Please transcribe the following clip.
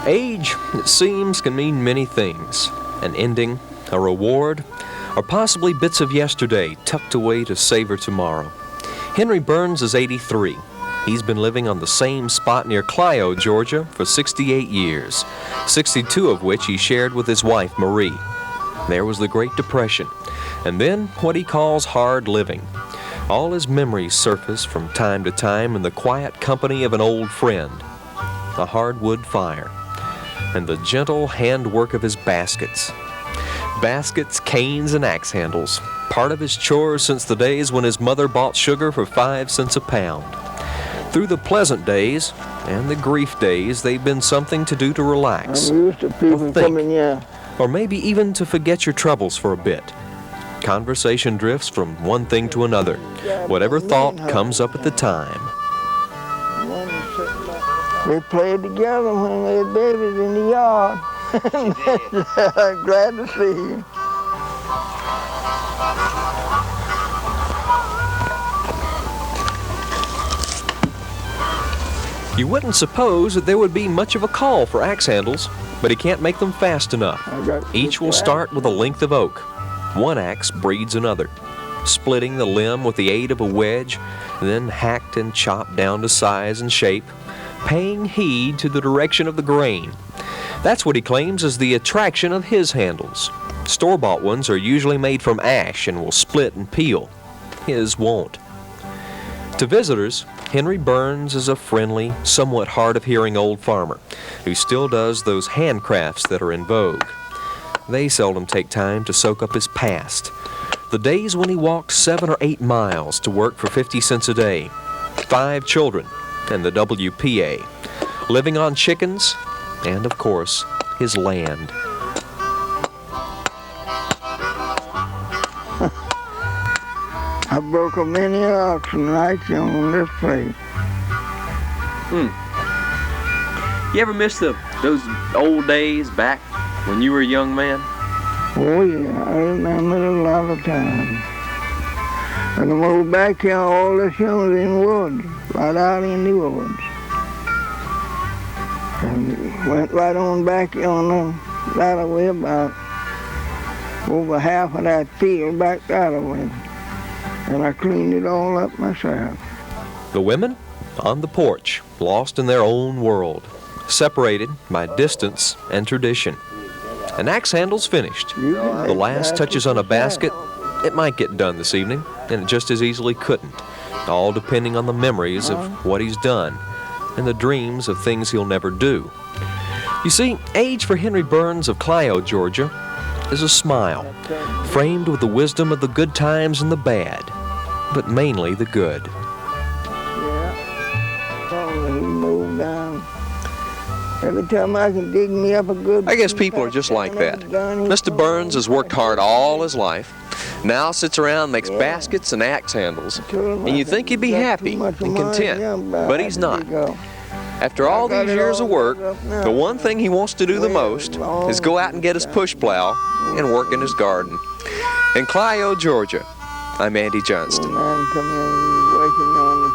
Age, it seems, can mean many things. An ending, a reward, or possibly bits of yesterday tucked away to savor tomorrow. Henry Burns is 83. He's been living on the same spot near Clyo, Georgia, for 68 years, 62 of which he shared with his wife, Marie. There was the Great Depression, and then what he calls hard living. All his memories surface from time to time in the quiet company of an old friend, a hardwood fire, and the gentle handwork of his baskets. Baskets, canes, and axe handles, part of his chores since the days when his mother bought sugar for 5 cents a pound. Through the pleasant days and the grief days, they've been something to do to relax, I'm used to people or think, coming here. or maybe even to forget your troubles for a bit. Conversation drifts from one thing to another, whatever thought comes up at the time. They played together when they had babies in the yard. I'm glad to see you. You wouldn't suppose that there would be much of a call for axe handles, but he can't make them fast enough. Each will start with a length of oak. One axe breeds another, splitting the limb with the aid of a wedge, then hacked and chopped down to size and shape, paying heed to the direction of the grain. That's what he claims is the attraction of his handles. Store-bought ones are usually made from ash and will split and peel. His won't. To visitors, Henry Burns is a friendly, somewhat hard-of-hearing old farmer who still does those handcrafts that are in vogue. They seldom take time to soak up his past. The days when he walked 7 or 8 miles to work for 50 cents a day, 5 children, and the WPA, living on chickens, and of course, his land. I broke a many oxen nights on this place. You ever miss those old days back when you were a young man? Oh yeah, I remember it a lot of times. And I moved back here, all this young in the woods, right out in the woods. And went right on back on that way about over half of that field back that way. And I cleaned it all up myself. The women on the porch, lost in their own world, separated by distance and tradition. An axe handle's finished. The last touches on a basket, it might get done this evening, and it just as easily couldn't, all depending on the memories of what he's done and the dreams of things he'll never do. You see, age for Henry Burns of Clyo, Georgia, is a smile, framed with the wisdom of the good times and the bad, but mainly the good. He moved down. Every time I can dig me up a good... I guess people are just like that. Mr. Burns has worked hard all his life. Now sits around, makes baskets and axe handles. And you think he'd be happy and content, but he's not. After all these years of work, the one thing he wants to do the most is go out and get his push plow and work in his garden. In Clyo, Georgia, I'm Andy Johnston. Man come in, he's working on the